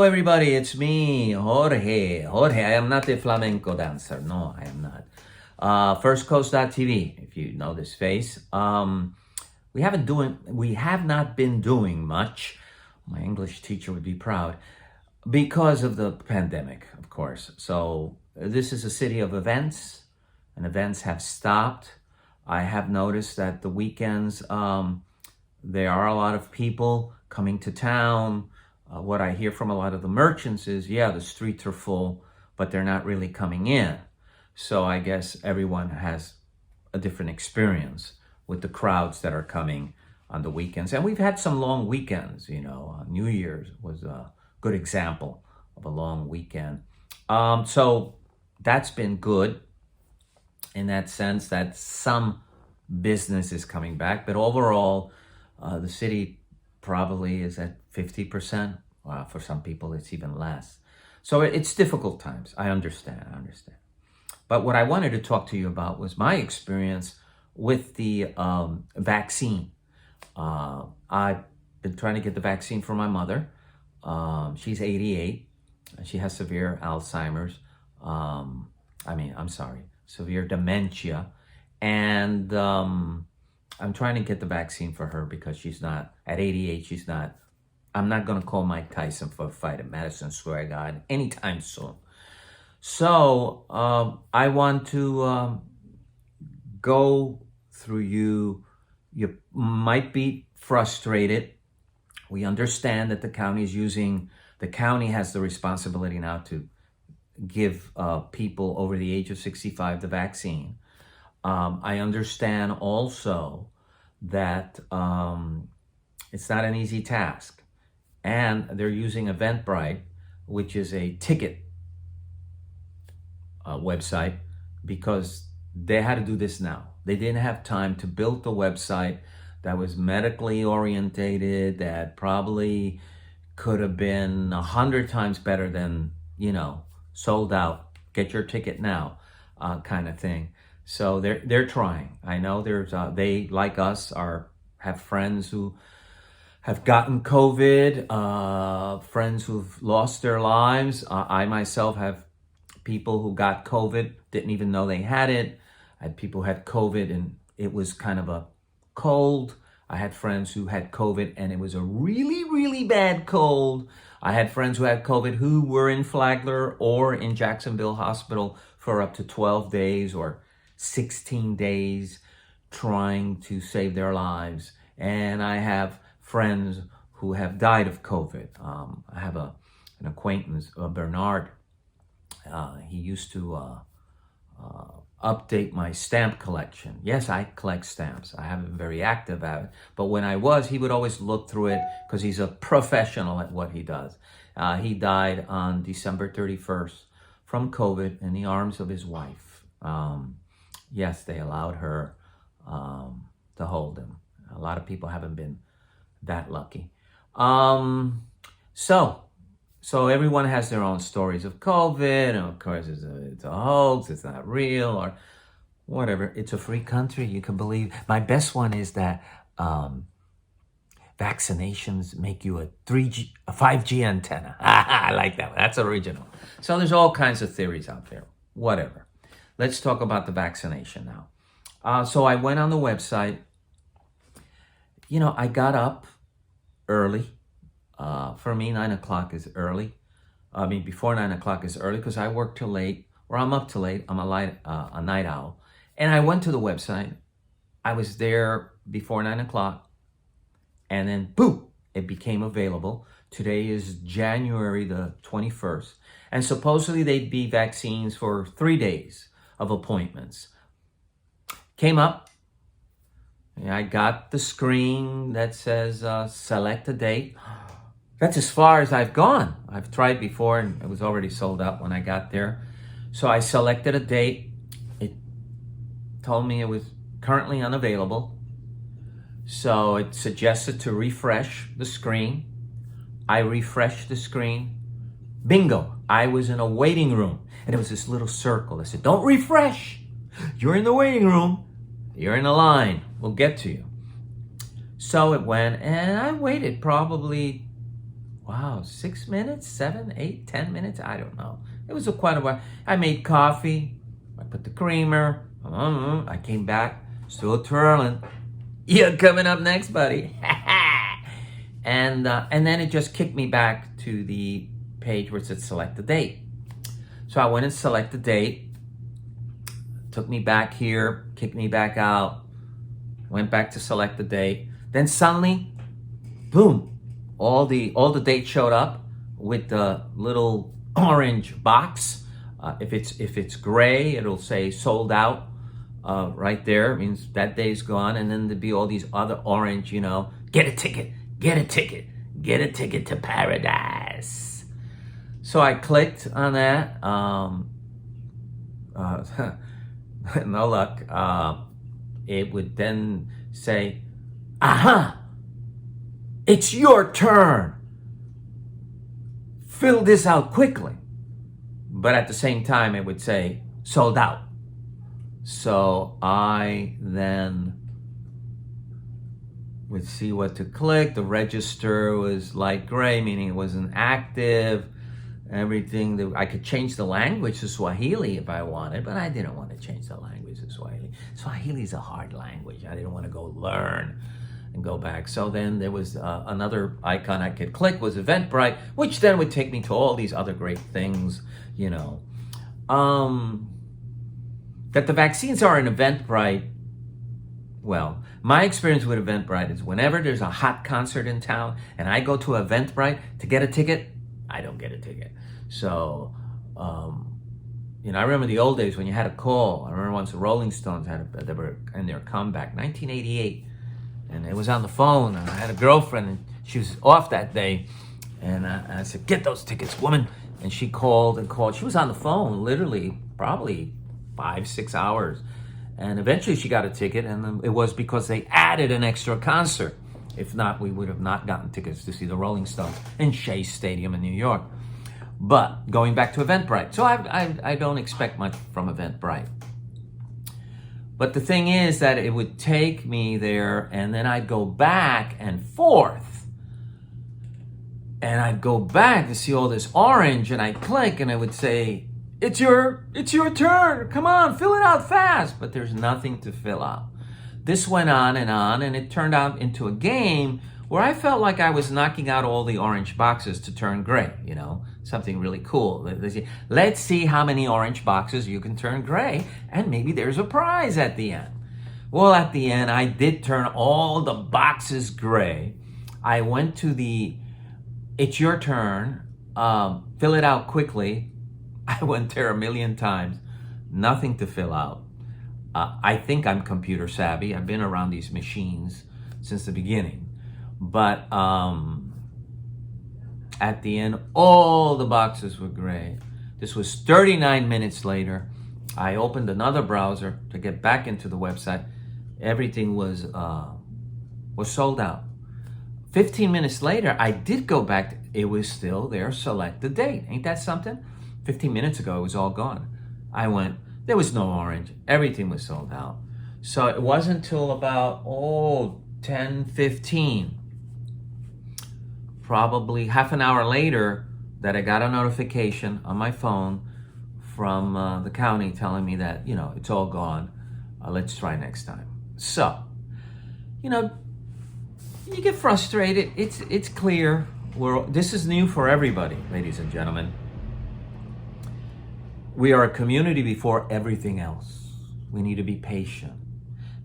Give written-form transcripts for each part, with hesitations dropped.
everybody, it's me, Jorge. I am not a flamenco dancer. No, I am not. FirstCoast.tv, if you know this face. We have not been doing much. My English teacher would be proud because of the pandemic, of course. So this is a city of events, and events have stopped. I have noticed that the weekends, there are a lot of people coming to town. What I hear from a lot of the merchants is, yeah, the streets are full, but they're not really coming in. So I guess everyone has a different experience with the crowds that are coming on the weekends. And we've had some long weekends, New Year's was a good example of a long weekend. So that's been good in that sense that some business is coming back. But overall, the city probably is at 50%. For some people, it's even less. So it's difficult times. I understand. But what I wanted to talk to you about was my experience with the vaccine. I've been trying to get the vaccine for my mother. She's 88. She has severe Alzheimer's. Severe dementia. And I'm trying to get the vaccine for her because she's not, at 88, I'm not going to call Mike Tyson for a fight at Madison Square Garden anytime soon. So I want to go through you. You might be frustrated. We understand that the county has the responsibility now to give people over the age of 65 the vaccine. I understand also that it's not an easy task. And they're using Eventbrite, which is a ticket website, because they had to do this now. They didn't have time to build the website that was medically orientated, that probably could have been 100 times better than, sold out, get your ticket now kind of thing. So they're trying. I know they, like us, have friends who have gotten COVID, friends who've lost their lives. I myself have people who got COVID, didn't even know they had it. I had people who had COVID and it was kind of a cold. I had friends who had COVID and it was a really, really bad cold. I had friends who had COVID who were in Flagler or in Jacksonville Hospital for up to 12 days or 16 days trying to save their lives. And I have friends who have died of COVID. I have an acquaintance, Bernard. He used to update my stamp collection. Yes, I collect stamps. I haven't been very active at it. But when he would always look through it because he's a professional at what he does. He died on December 31st from COVID in the arms of his wife. Yes, they allowed her to hold him. A lot of people haven't been that lucky. So everyone has their own stories of COVID, and of course it's a hoax, it's not real, or whatever. It's a free country, you can believe. My best one is that vaccinations make you a 5G antenna. I like that one. That's original. So there's all kinds of theories out there. Whatever. Let's talk about the vaccination now. So I went on the website. I got up early. For me, 9 o'clock is early. Before 9 o'clock is early because I work till late, or I'm up till late. I'm a night owl. And I went to the website. I was there before 9 o'clock. And then, boom, it became available. Today is January the 21st. And supposedly they'd be vaccines for 3 days of appointments. Came up. I got the screen that says select a date. That's as far as I've gone. I've tried before and it was already sold out when I got there. So I selected a date. It told me it was currently unavailable. So it suggested to refresh the screen. I refreshed the screen. Bingo, I was in a waiting room. And it was this little circle. I said, don't refresh. You're in the waiting room. You're in a line. We'll get to you. So it went, and I waited probably Wow, 6 minutes, 7, 8, 10 minutes? I don't know. It was quite a while. I made coffee. I put the creamer. I came back, still twirling. You're coming up next, buddy. And then it just kicked me back to the page where it said select the date. So I went and select the date. Took me back here, kicked me back out. Went back to select the date. Then suddenly, boom, all the dates showed up with the little orange box. If it's gray, it'll say sold out right there. It means that day's gone. And then there'd be all these other orange, get a ticket, get a ticket, get a ticket to paradise. So I clicked on that. No luck. It would then say, aha, it's your turn. Fill this out quickly. But at the same time, it would say, sold out. So I then would see what to click. The register was light gray, meaning it wasn't active. Everything, I could change the language to Swahili if I wanted, but I didn't want to change the language to Swahili. Swahili is a hard language. I didn't want to go learn and go back. So then there was another icon I could click, was Eventbrite, which then would take me to all these other great things, That the vaccines are in Eventbrite, well, my experience with Eventbrite is whenever there's a hot concert in town and I go to Eventbrite to get a ticket, I don't get a ticket. So, I remember the old days when you had a call. I remember once the Rolling Stones they were in their comeback, 1988, and it was on the phone. And I had a girlfriend, and she was off that day, and I said, "Get those tickets, woman!" And she called and called. She was on the phone, literally, probably 5-6 hours, and eventually she got a ticket, and it was because they added an extra concert. If not, we would have not gotten tickets to see the Rolling Stones in Shea Stadium in New York. But going back to Eventbrite. So I don't expect much from Eventbrite. But the thing is that it would take me there, and then I'd go back and forth. And I'd go back to see all this orange, and I'd click, and it would say, it's your turn. Come on, fill it out fast. But there's nothing to fill out. This went on, and it turned out into a game where I felt like I was knocking out all the orange boxes to turn gray, something really cool. Let's see how many orange boxes you can turn gray, and maybe there's a prize at the end. Well, at the end, I did turn all the boxes gray. I went to the, it's your turn, fill it out quickly. I went there a million times, nothing to fill out. I think I'm computer savvy. I've been around these machines since the beginning. But at the end, all the boxes were gray. This was 39 minutes later. I opened another browser to get back into the website. Everything was sold out. 15 minutes later, I did go back. It was still there. Select the date. Ain't that something? 15 minutes ago, it was all gone. I went. There was no orange. Everything was sold out. So it wasn't until about 10:15, probably half an hour later, that I got a notification on my phone from the county telling me that, it's all gone. Let's try next time. So, you get frustrated. It's clear. This is new for everybody, ladies and gentlemen. We are a community before everything else. We need to be patient.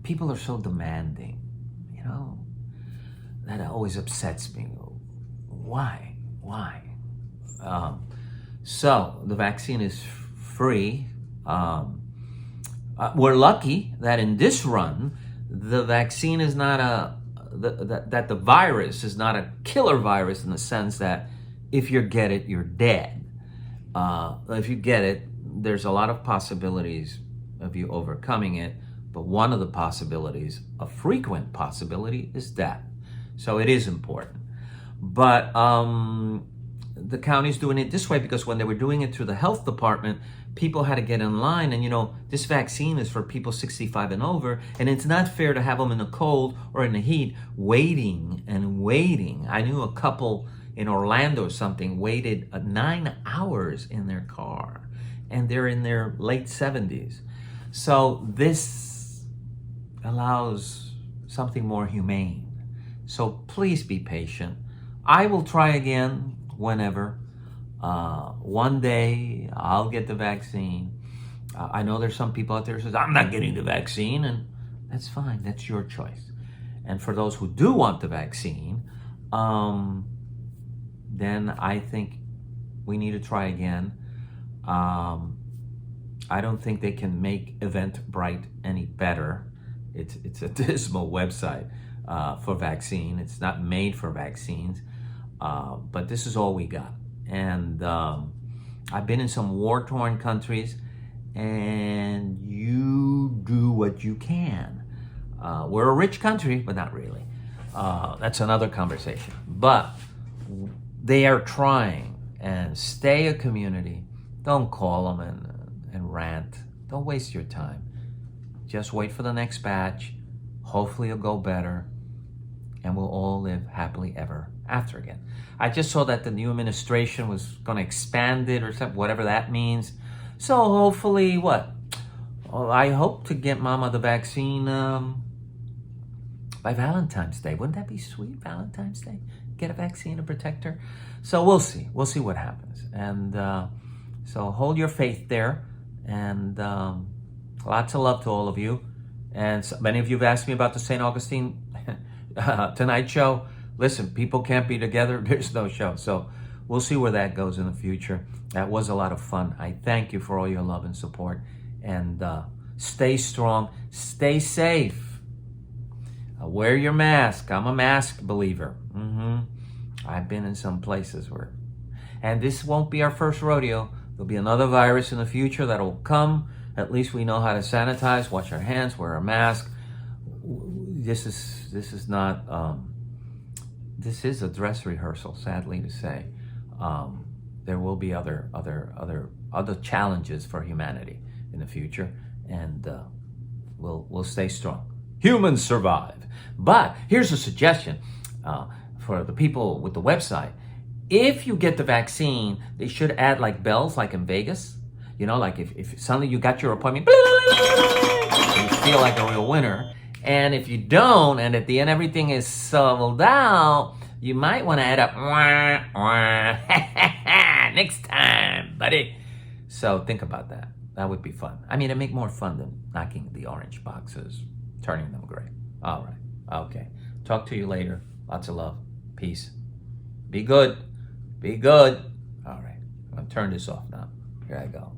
People are so demanding, that always upsets me. Why? So the vaccine is free. We're lucky that in this run, the vaccine is not that the virus is not a killer virus in the sense that if you get it, you're dead. If you get it, there's a lot of possibilities of you overcoming it, but one of the possibilities, a frequent possibility, is death. So it is important. But the county's doing it this way because when they were doing it through the health department, people had to get in line. And, this vaccine is for people 65 and over, and it's not fair to have them in the cold or in the heat waiting and waiting. I knew a couple in Orlando or something waited 9 hours in their car, and they're in their late 70s. So this allows something more humane. So please be patient. I will try again whenever. One day I'll get the vaccine. I know there's some people out there who says, I'm not getting the vaccine, and that's fine. That's your choice. And for those who do want the vaccine, then I think we need to try again. I don't think they can make Eventbrite any better. It's a dismal website for vaccine. It's not made for vaccines, but this is all we got. And I've been in some war-torn countries, and you do what you can. We're a rich country, but not really. That's another conversation. But they are trying, and stay a community. Don't call them and rant. Don't waste your time. Just wait for the next batch. Hopefully it'll go better, and we'll all live happily ever after again. I just saw that the new administration was going to expand it or something, whatever that means. So hopefully, what? Well, I hope to get Mama the vaccine by Valentine's Day. Wouldn't that be sweet, Valentine's Day? Get a vaccine to protect her. So we'll see. We'll see what happens. And so hold your faith there. And lots of love to all of you. And so many of you have asked me about the St. Augustine Tonight Show. Listen, people can't be together. There's no show. So we'll see where that goes in the future. That was a lot of fun. I thank you for all your love and support. And stay strong. Stay safe. Wear your mask. I'm a mask believer. I've been in some places where... And this won't be our first rodeo. There'll be another virus in the future that'll come. At least we know how to sanitize, wash our hands, wear a mask. This is not... this is a dress rehearsal, sadly to say. There will be other challenges for humanity in the future, and we'll stay strong. Humans survive. But here's a suggestion for the people with the website. If you get the vaccine, they should add like bells, like in Vegas. You know, like if suddenly you got your appointment, you feel like a real winner. And if you don't, and at the end everything is sold out, you might want to add up, next time, buddy. So think about that. That would be fun. I mean, it'd make more fun than knocking the orange boxes, turning them gray. All right. Okay. Talk to you later. Lots of love. Peace. Be good. Be good. All right. I'm going to turn this off now. Here I go.